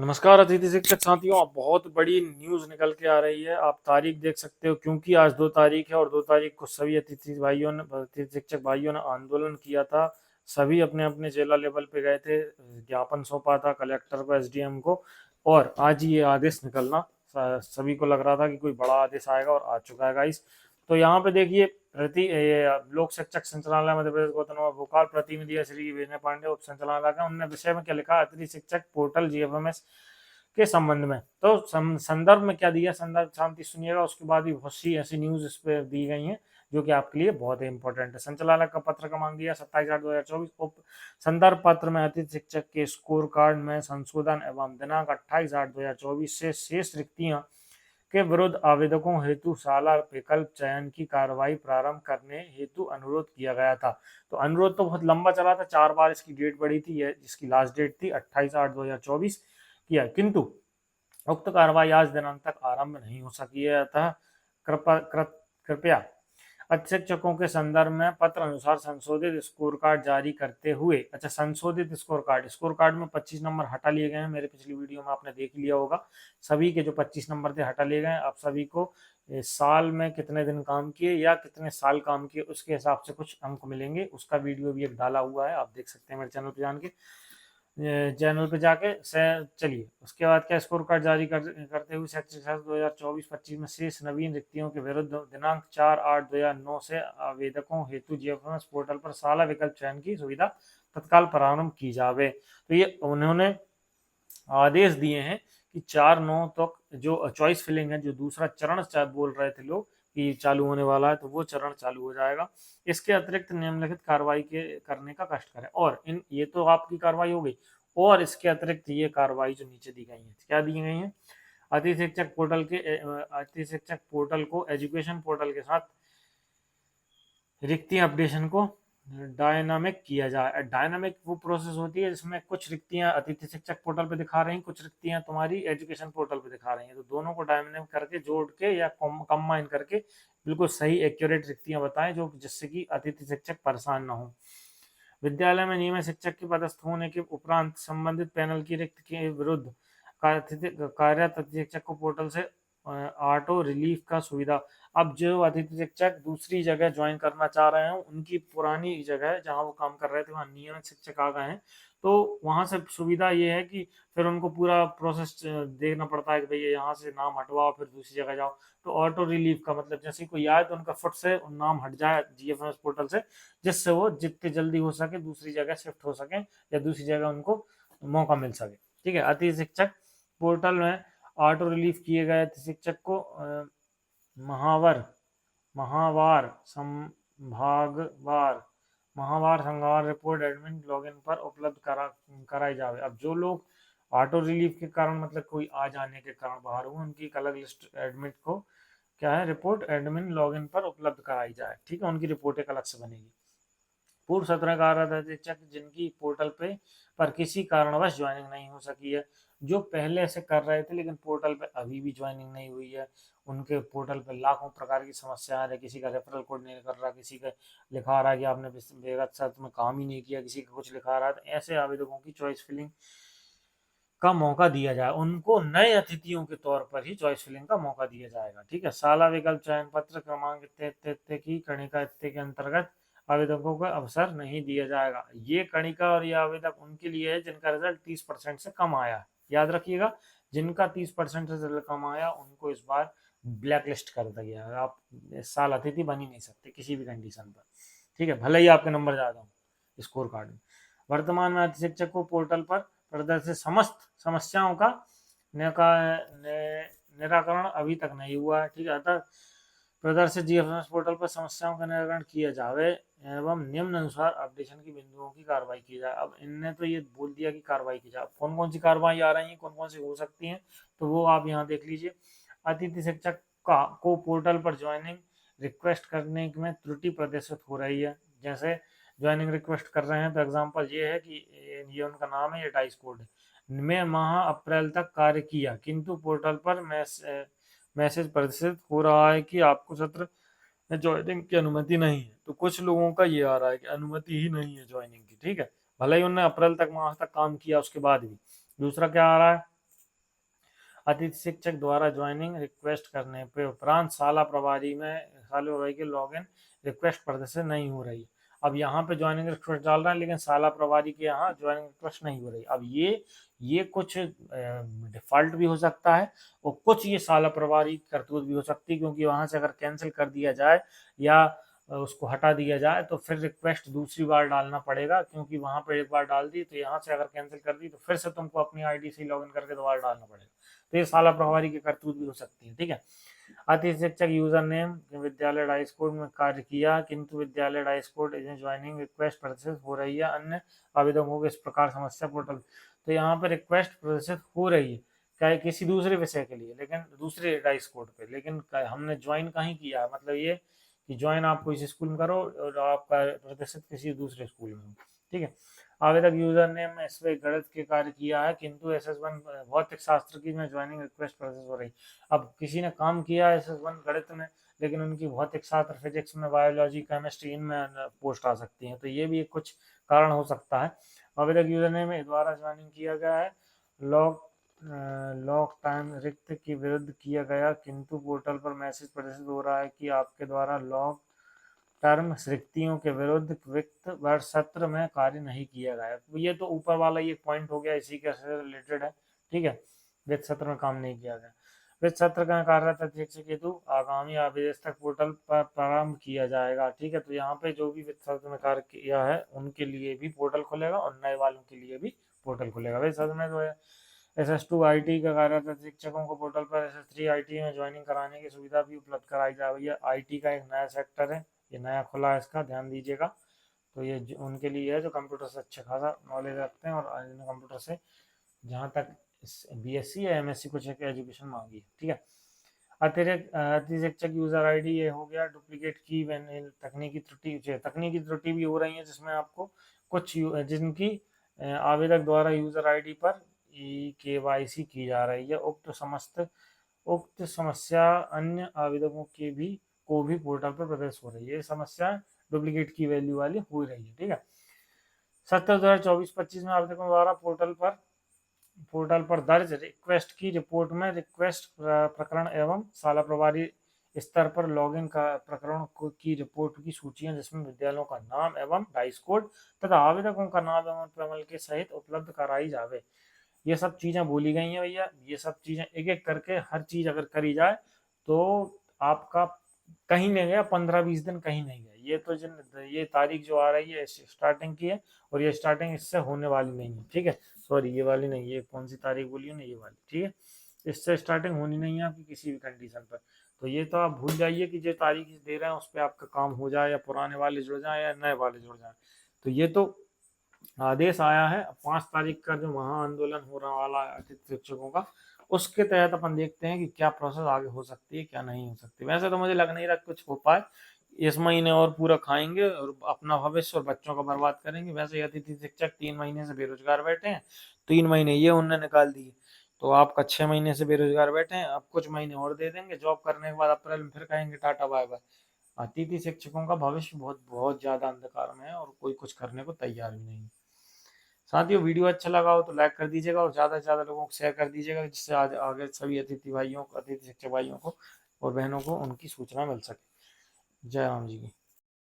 नमस्कार अतिथि शिक्षक साथियों, अब बहुत बड़ी न्यूज़ निकल के आ रही है। आप तारीख देख सकते हो, क्योंकि आज 2 तारीख है और 2 तारीख को सभी अतिथि शिक्षक भाइयों ने आंदोलन किया था। सभी अपने अपने जिला लेवल पे गए थे, ज्ञापन सौंपा था कलेक्टर को, एसडीएम को, और आज ही ये आदेश निकलना सभी को लग रहा था कि कोई बड़ा आदेश आएगा, और आ चुका है गाइस। तो यहाँ पे देखिए, लोक शिक्षक संचालनालय मध्य प्रदेश गौतम भोपाल प्रतिनिधि है श्री विनय पांडे उप संचालनालय का, उन्होंने विषय में क्या लिखा, अतिथि शिक्षक पोर्टल जीएफएमएस के संबंध में। तो संदर्भ में क्या दिया, संदर्भ शांति सुनिएगा, उसके बाद भी बहुत सी ऐसी न्यूज इस पे दी गई हैं जो कि आपके लिए बहुत ही इंपॉर्टेंट है। संचालक का पत्र क्रमांक दिया 27/8/2024। उप संदर्भ पत्र में अतिथि शिक्षक के स्कोर कार्ड में संशोधन एवं दिनांक 28/8/2024 से शेष रिक्तियां के विरुद्ध आवेदकों हेतु शाला विकल्प चयन की कार्रवाई प्रारंभ करने हेतु अनुरोध किया गया था। तो अनुरोध तो बहुत लंबा चला था, 4 बार इसकी डेट बढ़ी थी, जिसकी लास्ट डेट थी 28/8/2024 किया, किंतु उक्त कार्रवाई आज दिनांक तक आरंभ नहीं हो सकी है। अतः कृपया शिक्षकों के संदर्भ में पत्र अनुसार संशोधित स्कोर कार्ड जारी करते हुए, अच्छा, संशोधित स्कोर कार्ड में 25 नंबर हटा लिए गए हैं। मेरे पिछली वीडियो में आपने देख लिया होगा, सभी के जो 25 नंबर थे हटा लिए गए हैं। अब सभी को साल में कितने दिन काम किए या कितने साल काम किए उसके हिसाब से कुछ अंक मिलेंगे। उसका वीडियो भी एक डाला हुआ है, आप देख सकते हैं मेरे चैनल पर जान के, चैनल पे जाके से चलिए। उसके बाद क्या, स्कोर कार्ड जारी करते हुए शैक्षिक सत्र 2024-25 में शेष नवीन रिक्तियों के विरुद्ध दिनांक 4/8/2009 से आवेदकों हेतु जीएफएमएस पोर्टल पर शाला विकल्प चयन की सुविधा तत्काल प्रारंभ की जावे। तो ये उन्होंने आदेश दिए हैं कि 4/9 तक जो चॉइस फिलिंग है, जो दूसरा चरण बोल रहे थे लोग कि चालू होने वाला है, तो वो चरण चालू हो जाएगा। इसके अतिरिक्त निम्नलिखित कार्रवाई के करने का कष्ट करें, और इन ये तो आपकी कार्रवाई हो गई, और इसके अतिरिक्त ये कार्रवाई जो नीचे दी गई है, क्या दी गई है, अतिथि शिक्षक पोर्टल को एजुकेशन पोर्टल के साथ रिक्तियां अपडेशन को डायनामिक किया जाए। डायनामिक वो प्रोसेस होती है जिसमें कुछ रिक्तियां अतिथि शिक्षक पोर्टल पे दिखा रही हैं, कुछ रिक्तियां तुम्हारी एजुकेशन पोर्टल पे दिखा रही हैं, तो दोनों को डायनामिक करके जोड़ के या कंबाइन करके बिल्कुल सही एक्यूरेट रिक्तियां बताएं, जो जिससे कि अतिथि शिक्षक परेशान ना हो। विद्यालय में नियमित शिक्षक के पदस्थ होने के उपरांत संबंधित पैनल की रिक्त के विरुद्ध कार्यरत अतिथि शिक्षक को पोर्टल से ऑटो रिलीफ का सुविधा। अब जो अतिथि शिक्षक दूसरी जगह ज्वाइन करना चाह रहे हैं, उनकी पुरानी जगह जहां वो काम कर रहे थे वहां नियमित शिक्षक आ गए हैं, तो वहां से सुविधा ये है कि फिर उनको पूरा प्रोसेस देखना पड़ता है कि भैया यहाँ से नाम हटवाओ फिर दूसरी जगह जाओ। तो ऑटो रिलीफ का मतलब जैसे कोई आए तो उनका फट से नाम हट जाए जीएफएमएस पोर्टल से, जिससे वो जितनी जल्दी हो सके दूसरी जगह शिफ्ट हो सके या दूसरी जगह उनको मौका मिल सके। ठीक है, अतिथि शिक्षक पोर्टल में ऑटो रिलीफ किए गए शिक्षक को महावर Mahawar संभागवार Mahawar संभागवार report admin login पर उपलब्ध कराई जावे। अब जो लोग ऑटो रिलीफ के कारण, मतलब कोई आ जाने के कारण बाहर हुए, उनकी एक अलग लिस्ट एडमिट को क्या है, रिपोर्ट एडमिन लॉगिन पर उपलब्ध कराई जाए। ठीक है, उनकी रिपोर्ट एक अलग से बनेगी। पूर्व सत्रह कार्यरत शिक्षक जिनकी पोर्टल पे पर किसी कारणवश ज्वाइनिंग नहीं हो सकी है, जो पहले से कर रहे थे लेकिन पोर्टल पे अभी भी ज्वाइनिंग नहीं हुई है, उनके पोर्टल पे लाखों प्रकार की समस्या आ रही है। किसी का रेफरल कोड नहीं कर रहा, किसी का लिखा आ रहा है कि आपने बेगत शर्त में काम ही नहीं किया, किसी का कुछ लिखा आ रहा है। तो ऐसे आवेदकों की चॉइस फिलिंग का मौका दिया जाए, उनको नए अतिथियों के तौर पर ही चॉइस फिलिंग का मौका दिया जाएगा। ठीक है, शाला विकल्प चयन पत्र क्रमांक इत्ते की कणिका इत्ते के अंतर्गत आवेदकों को अवसर नहीं दिया जाएगा। ये कणिका और ये आवेदक उनके लिए है जिनका रिजल्ट 30% से कम आया। याद रखिएगा, जिनका 30% से रिजल्ट कम आया उनको इस बार ब्लैक लिस्ट कर दिया गया, आप इस साल अतिथि बन ही नहीं सकते किसी भी कंडीशन पर। ठीक है, भले ही आपके नंबर ज्यादा हो स्कोर कार्ड में। वर्तमान में अतिथि शिक्षक को पोर्टल पर प्रदर्शित समस्त समस्याओं का निराकरण अभी तक नहीं हुआ है। ठीक है, अतः प्रदर्शित जीएफएमएस पोर्टल पर समस्याओं का निराकरण किया जावे एवं निम्न अनुसार अपडेशन की बिंदुओं की कार्रवाई की जाए। अब इनने तो ये बोल दिया कि कार्रवाई की जाए, कौन कौन सी कार्रवाई आ रही है, कौन कौन सी हो सकती हैं, तो वो आप यहाँ देख लीजिए। अतिथि शिक्षक का को पोर्टल पर ज्वाइनिंग रिक्वेस्ट करने में त्रुटि प्रदर्शित हो रही है। जैसे ज्वाइनिंग रिक्वेस्ट कर रहे हैं, तो एग्जांपल ये है कि ये उनका नाम है, ये डाइस कोड है, मैं माह अप्रैल तक कार्य किया, किंतु पोर्टल पर मैसेज प्रदर्शित हो रहा है कि आपको सत्र में ज्वाइनिंग की अनुमति नहीं है। तो कुछ लोगों का ये आ रहा है कि अनुमति ही नहीं है ज्वाइनिंग की। ठीक है, भले ही उन्होंने अप्रैल तक माह तक काम किया उसके बाद भी। दूसरा क्या आ रहा है, अतिथि शिक्षक द्वारा ज्वाइनिंग रिक्वेस्ट करने पे उपरांत शाला प्रभारी के लॉगिन रिक्वेस्ट प्रदर्शित नहीं हो रही। अब यहाँ पे ज्वाइनिंग रिक्वेस्ट डाल रहा है लेकिन शाला प्रभारी के यहाँ ज्वाइनिंग रिक्वेस्ट नहीं हो रही। अब ये कुछ डिफॉल्ट भी हो सकता है और कुछ ये शाला प्रभारी करतूत भी हो सकती है, क्योंकि वहां से अगर कैंसिल कर दिया जाए या उसको हटा दिया जाए तो फिर रिक्वेस्ट दूसरी बार डालना पड़ेगा, क्योंकि वहां पर एक बार डाल दी तो यहाँ से अगर कैंसिल कर दी तो फिर से तुमको अपनी आईडी से लॉगिन करके दोबारा डालना पड़ेगा। तो ये शाला प्रभारी की करतूत भी हो सकती है। ठीक है। अतिथि शिक्षक यूजर नेम विद्यालय डाइस कोड में कार्य किया किंतु विद्यालय डाइस कोड ज्वाइनिंग रिक्वेस्ट प्रदर्शित हो रही है, अन्य आवेदकों को इस प्रकार समस्या पोर्टल। तो यहाँ पर रिक्वेस्ट प्रदर्शित हो रही है क्या, किसी दूसरे विषय के लिए, लेकिन दूसरे डाइस कोड पे, लेकिन हमने ज्वाइन कहीं किया, मतलब ये कि ज्वाइन आप कोई स्कूल में करो और आपका प्रदर्शित किसी दूसरे स्कूल में हो। ठीक है। आवेदक यूजर ने इसमें गणित के कार्य किया है किंतु SS1 भौतिक शास्त्र की में ज्वाइनिंग रिक्वेस्ट प्रोसेस हो रही। अब किसी ने काम किया SS1 गणित में, लेकिन उनकी भौतिक शास्त्र, फिजिक्स में, बायोलॉजी, केमिस्ट्री इनमें पोस्ट आ सकती है। तो ये भी कुछ कारण हो सकता है। आवेदक यूजर ने द्वारा ज्वाइनिंग किया गया है लॉग टाइम रिक्त के विरुद्ध किया गया किंतु पोर्टल पर मैसेज प्रदर्शित हो रहा है कि आपके द्वारा लॉग टर्म रिक्तियों के विरुद्ध वित्त वर्ष सत्र में कार्य नहीं किया गया। ये तो ऊपर वाला ये पॉइंट हो गया, इसी के से रिलेटेड है। ठीक है। वित्त सत्र में काम नहीं किया गया। वित्त सत्र का कार्यरत अध्यक्ष हेतु आगामी आदेश तक पोर्टल पर प्रारंभ किया जाएगा। ठीक है। तो यहाँ पे जो भी वित्त सत्र में कार्य किया है उनके लिए भी पोर्टल खुलेगा और नए वालों के लिए भी पोर्टल खुलेगा। वित्त सत्र में जो है SS2 IT का कार्यरत शिक्षकों को पोर्टल पर SS3 IT में ज्वाइनिंग कराने की सुविधा भी उपलब्ध कराई जा रही है। IT का एक नया सेक्टर है, ये नया खुला है, इसका ध्यान दीजिएगा। तो ये उनके लिए है जो कंप्यूटर से अच्छा खासा नॉलेज रखते हैं और कंप्यूटर से जहाँ तक BSc या MSc कुछ एक एजुकेशन मांगी है। ठीक है। अतिरिक्त शिक्षक यूजर आईडी ये हो गया। डुप्लीकेट की तकनीकी त्रुटि भी हो रही है, जिसमें आपको कुछ जिनकी आवेदक द्वारा यूजर आईडी पर KYC की जा रही है। उक्त समस्या अन्य आवेदकों के को भी पोर्टल पर प्रदर्शित हो रही है। ये समस्या डुप्लीकेट की वैल्यू वाली हो रही है। ठीक है। 7/2024-25 में आवेदकों द्वारा पोर्टल पर दर्ज रिक्वेस्ट की रिपोर्ट में रिक्वेस्ट प्रकरण एवं शाला प्रभारी स्तर पर लॉगिन का प्रकरण की रिपोर्ट की सूचियां, जिसमें विद्यालयों का नाम एवं डाइस कोड तथा आवेदकों का नाम एवं प्रमल के सहित उपलब्ध कराई जावे। ये सब चीजें बोली गई हैं भैया। ये सब चीजें एक एक करके हर चीज अगर करी जाए तो आपका कहीं नहीं गया, 15-20 दिन कहीं नहीं गया। ये तो ये तारीख जो आ रही है स्टार्टिंग की है और ये स्टार्टिंग इससे होने वाली नहीं है। ठीक है। सॉरी, ये वाली नहीं, ये कौन सी तारीख बोली है ना, ये वाली। ठीक है। इससे स्टार्टिंग होनी नहीं है आपकी किसी भी कंडीशन पर। तो ये तो आप भूल जाइए कि जो तारीख दे रहे हैं उस पर आपका काम हो जाए, या पुराने वाले जुड़ जाए या नए वाले जुड़ जाए। तो ये तो आदेश आया है 5 तारीख का, जो महा आंदोलन हो रहा वाला है अतिथि शिक्षकों का, उसके तहत अपन देखते हैं कि क्या प्रोसेस आगे हो सकती है, क्या नहीं हो सकती। वैसे तो मुझे लग नहीं रहा कुछ हो पाए। इस महीने और पूरा खाएंगे और अपना भविष्य और बच्चों का बर्बाद करेंगे। वैसे अतिथि शिक्षक 3 महीने से बेरोजगार बैठे हैं, 3 महीने ये उनने निकाल दिए, तो आपका 6 महीने से बेरोजगार बैठे हैं। अब कुछ महीने और दे देंगे, जॉब करने के बाद अप्रैल में फिर कहेंगे टाटा बाय बाय। अतिथि शिक्षकों का भविष्य बहुत बहुत ज्यादा अंधकार में है और कोई कुछ करने को तैयार भी नहीं। साथियों, वीडियो अच्छा लगा हो तो लाइक कर दीजिएगा और ज़्यादा से ज़्यादा लोगों को शेयर कर दीजिएगा, जिससे आज आगे सभी अतिथि शिक्षक भाइयों को और बहनों को उनकी सूचना मिल सके। जय राम जी की।